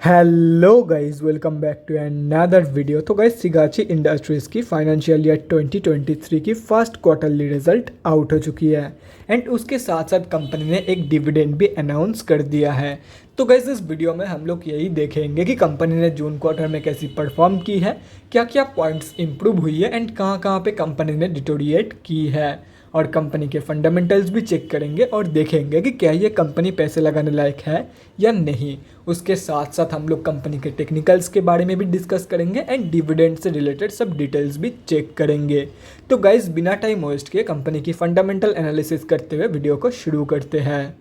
Hello guys, welcome back to another video. तो guys, Sigachi industries की financial year 2023 की first quarterly result out हो चुकी है एंड उसके साथ साथ कंपनी ने एक डिविडेंड भी अनाउंस कर दिया है। तो गाइस, इस वीडियो में हम लोग यही देखेंगे कि कंपनी ने जून क्वार्टर में कैसी परफॉर्म की है, क्या क्या पॉइंट्स इंप्रूव हुई है एंड कहाँ कहाँ पे कंपनी ने डिटोरिएट की है, और कंपनी के फंडामेंटल्स भी चेक करेंगे और देखेंगे कि क्या ये कंपनी पैसे लगाने लायक है या नहीं। उसके साथ साथ हम लोग कंपनी के टेक्निकल्स के बारे में भी डिस्कस करेंगे एंड डिविडेंड से रिलेटेड सब डिटेल्स भी चेक करेंगे। तो गाइस, बिना टाइम वेस्ट किए कंपनी की फंडामेंटल एनालिसिस करते हुए वीडियो को शुरू करते हैं।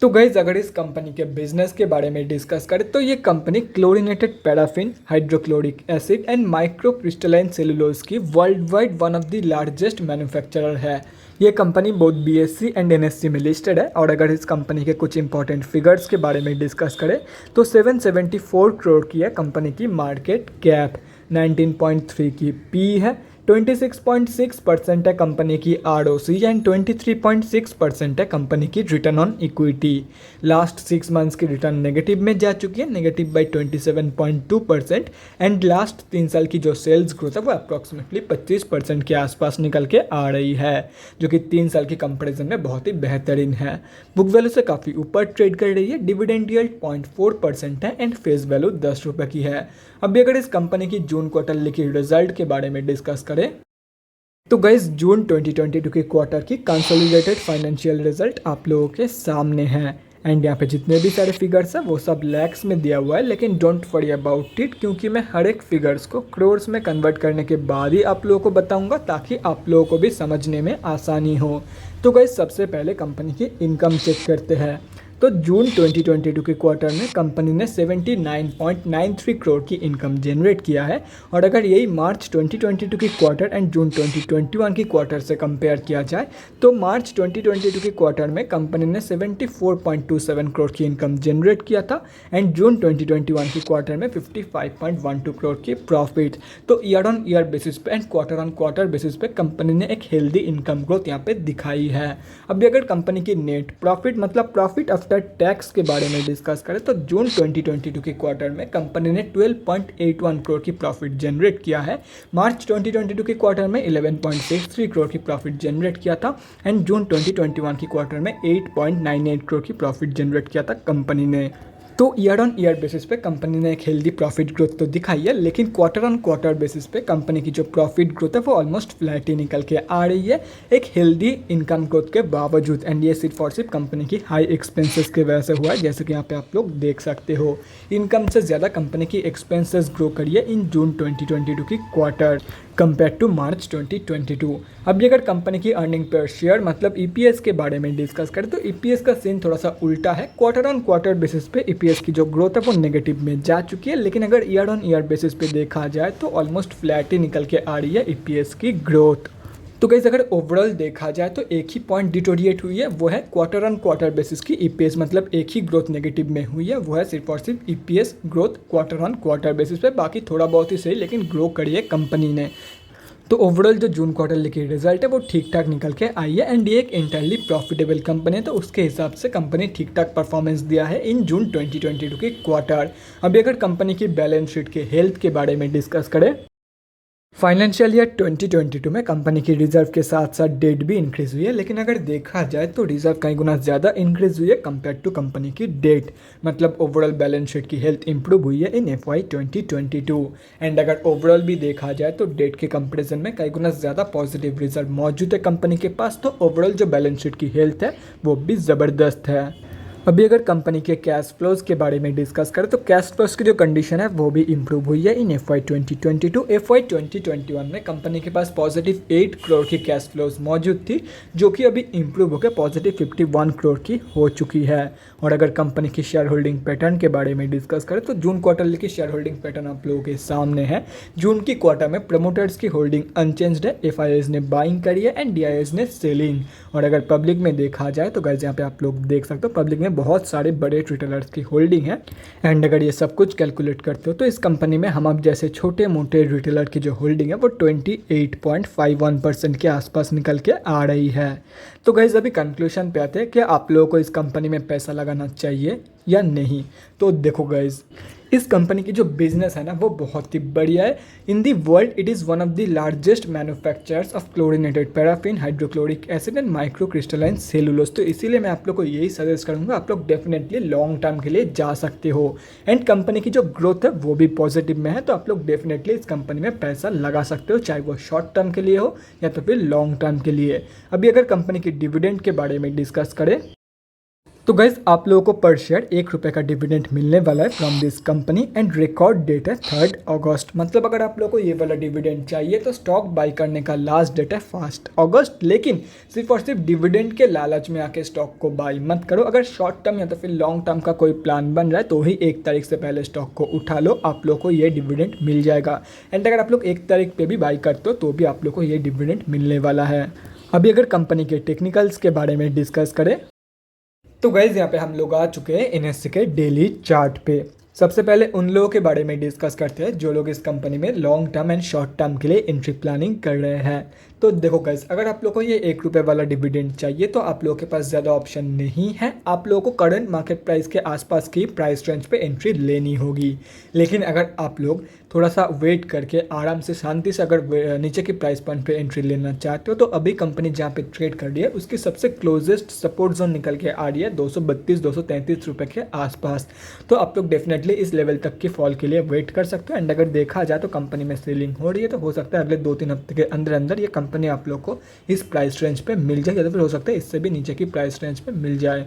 तो गाइज, अगर इस कंपनी के बिजनेस के बारे में डिस्कस करें तो ये company chlorinated paraffin, hydrochloric acid and micro crystalline cellulose की world wide one of the largest manufacturer है। ये कंपनी बहुत बीएससी एंड एनएससी में लिस्टेड है। और अगर इस कंपनी के कुछ इंपॉर्टेंट फिगर्स के बारे में डिस्कस करें तो 774 करोड़ की है कंपनी की मार्केट कैप, 19.3 की पी है, 26.6% है कंपनी की आरओसी एंड 23.6% है कंपनी की return on equity. Last 6 months की रिटर्न नेगेटिव में जा चुकी है, नेगेटिव बाई 27.2%। एंड लास्ट 3 साल की जो सेल्स ग्रोथ है वो अप्रॉक्सीमेटली 25% के आसपास निकल के आ रही है, जो कि 3 साल की कंपेरिजन में बहुत ही बेहतरीन है। बुक वैल्यू से काफ़ी ऊपर ट्रेड कर रही है। डिविडेंड यील्ड 0.4% है एंड फेस वैल्यू 10 रुपये की है। अभी अगर इस कंपनी की जून क्वार्टरली की रिजल्ट के बारे में डिस्कस करें तो गाइस, जून 2022 के क्वार्टर की कंसोलिडेटेड फाइनेंशियल रिजल्ट आप लोगों के सामने है एंड यहाँ पे जितने भी सारे फिगर्स हैं वो सब लैक्स में दिया हुआ है, लेकिन डोंट वरी अबाउट इट, क्योंकि मैं हर एक फिगर्स को क्रोर्स में कन्वर्ट करने के बाद ही आप लोगों को बताऊंगा ताकि आप लोगों को भी समझने में आसानी हो। तो गाइस, सबसे पहले कंपनी की इनकम चेक करते हैं। तो जून 2022 के क्वार्टर में कंपनी ने 79.93 करोड़ की इनकम जनरेट किया है। और अगर यही मार्च 2022 की क्वार्टर एंड जून 2021 की क्वार्टर से कंपेयर किया जाए तो मार्च 2022 के क्वार्टर में कंपनी ने 74.27 करोड़ की इनकम जनरेट किया था एंड जून 2021 की क्वार्टर में 55.12 करोड़ की प्रॉफिट। तो ईयर ऑन ईयर बेसिस पे and quarter on quarter basis पे कंपनी ने एक हेल्दी इनकम ग्रोथ यहाँ पे दिखाई है। अभी अगर कंपनी की नेट प्रॉफिट मतलब प्रॉफिट आफ्टर टैक्स के बारे में डिस्कस करें तो जून 2022 के क्वार्टर में कंपनी ने 12.81 करोड़ की प्रॉफिट जनरेट किया है। मार्च 2022 के क्वार्टर में 11.63 करोड़ की प्रॉफिट जनरेट किया था एंड जून 2021 की क्वार्टर में 8.98 करोड़ की प्रॉफिट जनरेट किया था कंपनी ने। तो ईयर ऑन ईयर बेसिस पे कंपनी ने एक हेल्दी प्रॉफिट ग्रोथ तो दिखाई है, लेकिन क्वार्टर ऑन क्वार्टर बेसिस पे कंपनी की जो प्रॉफिट ग्रोथ है वो ऑलमोस्ट फ्लैट ही निकल के आ रही है एक हेल्दी इनकम ग्रोथ के बावजूद। एंड ये सिर्फ और सिर्फ कंपनी की हाई एक्सपेंसेस की वजह से हुआ है, जैसे कि यहाँ पे आप लोग देख सकते हो। इनकम से ज़्यादा कंपनी की एक्सपेंसेस ग्रो करी है इन जून 2022 की क्वार्टर कंपेयर टू मार्च 2022। अभी अगर कंपनी की अर्निंग पर शेयर मतलब ईपीएस के बारे में डिस्कस करें तो ईपीएस का सीन थोड़ा सा उल्टा है। क्वार्टर ऑन क्वार्टर बेसिस पे ईपीएस की जो ग्रोथ है वो नेगेटिव में जा चुकी है, लेकिन अगर ईयर ऑन ईयर बेसिस पे देखा जाए तो ऑलमोस्ट फ्लैट ही निकल के आ रही है ईपीएस की ग्रोथ। तो गाइस, अगर ओवरऑल देखा जाए तो एक ही पॉइंट डिटोरिएट हुई है, वो है क्वार्टर ऑन क्वार्टर बेसिस की ईपीएस, मतलब एक ही ग्रोथ नेगेटिव में हुई है, वो है सिर्फ और सिर्फ EPS growth quarter on quarter basis पे। बाकी थोड़ा बहुत ही सही, लेकिन ग्रो करी है कंपनी ने। तो ओवरऑल जो जून क्वार्टर की रिजल्ट है वो ठीक ठाक निकल के आई है एंड ये एक इंटरली प्रॉफिटेबल कंपनी है, तो उसके हिसाब से कंपनी ठीक ठाक परफॉर्मेंस दिया है इन जून 2022 के क्वार्टर। अभी अगर कंपनी की बैलेंस शीट के हेल्थ के बारे में डिस्कस करें, फाइनेंशियल ईयर 2022 में कंपनी की रिजर्व के साथ साथ डेट भी इंक्रीज हुई है, लेकिन अगर देखा जाए तो रिजर्व कई गुना ज़्यादा इंक्रीज हुई है कंपेयर टू कंपनी की डेट, मतलब ओवरऑल बैलेंस शीट की हेल्थ इंप्रूव हुई है इन FY 2022। एंड अगर ओवरऑल भी देखा जाए तो डेट के कंपेरिजन में कई गुना ज़्यादा पॉजिटिव रिजर्व मौजूद है कंपनी के पास, तो ओवरऑल जो बैलेंस शीट की हेल्थ है वो भी ज़बरदस्त है। अभी अगर कंपनी के कैश फ्लोज के बारे में डिस्कस करें तो कैश फ्लोज की जो कंडीशन है वो भी इंप्रूव हुई है इन FY 2022। FY 2021 में कंपनी के पास पॉजिटिव 8 करोड़ की कैश फ्लोज मौजूद थी, जो कि अभी इंप्रूव होकर पॉजिटिव 51 करोड़ की हो चुकी है। और अगर कंपनी की शेयर होल्डिंग पैटर्न के बारे में डिस्कस करें तो जून क्वार्टर की शेयर होल्डिंग पैटर्न आप लोगों के सामने है। जून की क्वार्टर में प्रमोटर्स की होल्डिंग अनचेंज्ड है, FIIs ने बाइंग करी है एंड DIIs ने सेलिंग। और अगर पब्लिक में देखा जाए तो गाइस, यहाँ पे आप लोग देख सकते हो पब्लिक में में बहुत सारे बड़े रिटेलर्स की होल्डिंग है। एंड अगर ये सब कुछ कैलकुलेट करते हो तो इस कंपनी में हम अब जैसे छोटे मोटे रिटेलर की जो होल्डिंग है वो 28.51% के आसपास निकल के आ रही है। तो गाइस अभी कंक्लूजन पे आते हैं कि आप लोगों को इस कंपनी में पैसा लगाना चाहिए या नहीं। तो देखो गाइस, इस कंपनी की जो बिजनेस है ना वो बहुत ही बढ़िया है। In the world it is one of the largest manufacturers of chlorinated paraffin, hydrochloric acid and micro crystalline cellulose. तो इसीलिए मैं आप लोग को यही सजेस्ट करूंगा, आप लोग डेफिनेटली लॉन्ग टर्म के लिए जा सकते हो। एंड कंपनी की जो ग्रोथ है वो भी पॉजिटिव में है, तो आप लोग डेफिनेटली इस कंपनी में पैसा लगा सकते हो, चाहे वो शॉर्ट टर्म के लिए हो या तो फिर लॉन्ग टर्म के लिए। अभी अगर कंपनी की डिविडेंड के बारे में डिस्कस करें तो गाइज आप लोगों को पर शेयर ₹1 का डिविडेंड मिलने वाला है from this company and record date है 3 अगस्त। मतलब अगर आप लोगों को ये वाला डिविडेंड चाहिए तो स्टॉक बाई करने का लास्ट डेट है 1 अगस्त। लेकिन सिर्फ और सिर्फ डिविडेंड के लालच में आके स्टॉक को बाई मत करो। अगर शॉर्ट टर्म या तो फिर लॉन्ग टर्म का कोई प्लान बन रहा है तो ही 1 तारीख से पहले स्टॉक को उठा लो, आप लोग को ये डिविडेंड मिल जाएगा। एंड अगर आप लोग 1 तारीख पे भी बाई करते हो तो भी आप लोग को ये डिविडेंड मिलने वाला है। अभी अगर कंपनी के टेक्निकल्स के बारे में डिस्कस करें तो गाइज यहाँ पे हम लोग आ चुके हैं एनएससी के डेली चार्ट पे। सबसे पहले उन लोगों के बारे में डिस्कस करते हैं जो लोग इस कंपनी में long term and short term के लिए एंट्री प्लानिंग कर रहे हैं। तो देखो गाइज, अगर आप लोगों को ये ₹1 वाला डिविडेंड चाहिए तो आप लोगों के पास ज़्यादा ऑप्शन नहीं है। आप लोगों को करंट मार्केट प्राइस के आसपास की प्राइस रेंज पे एंट्री लेनी होगी। लेकिन अगर आप लोग थोड़ा सा वेट करके आराम से शांति से अगर नीचे की प्राइस पॉइंट पे एंट्री लेना चाहते हो तो अभी कंपनी जहाँ पे ट्रेड कर रही है उसकी सबसे क्लोजेस्ट सपोर्ट जोन निकल के आ रही है ₹232-233 के आसपास। तो आप लोग डेफिनेटली इस लेवल तक की फॉल के लिए वेट कर सकते हो। एंड अगर देखा जाए तो कंपनी में सेलिंग हो रही है तो हो सकता है अगले 2-3 हफ्ते के अंदर अंदर ये कंपनी आप लोग को इस प्राइस रेंज पे मिल जाए, या तो फिर हो सकता है इससे भी नीचे की प्राइस रेंज पे मिल जाए।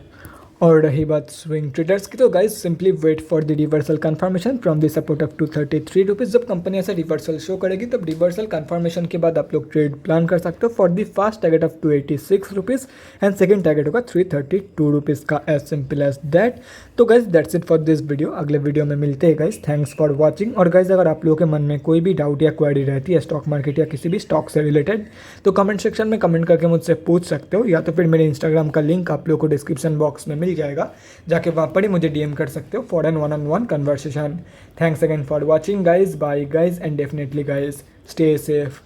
और रही बात स्विंग ट्रेडर्स की तो guys simply wait for the reversal confirmation from the support of ₹233। जब कंपनी ऐसा रिवर्सल शो करेगी तब रिवर्सल कंफर्मेशन के बाद आप लोग ट्रेड प्लान कर सकते हो for the first target of ₹286 and second target होगा ₹332 का, एज सिंपल एज दैट। तो guys that's it for this video. अगले वीडियो में मिलते हैं गाइज। Thanks for watching. और गाइज अगर आप लोगों के मन में कोई भी डाउट या क्वेरी रहती है स्टॉक मार्केट या किसी भी स्टॉक से रिलेटेड तो कमेंट सेक्शन में कमेंट करके मुझसे पूछ सकते हो, या तो फिर मेरे इंस्टाग्राम का लिंक आप लोगों को डिस्क्रिप्शन बॉक्स में मिल जाएगा, जाके वहाँ पर ही मुझे डीएम कर सकते हो for an one on one conversation. Thanks again for watching guys, bye guys and definitely guys stay safe.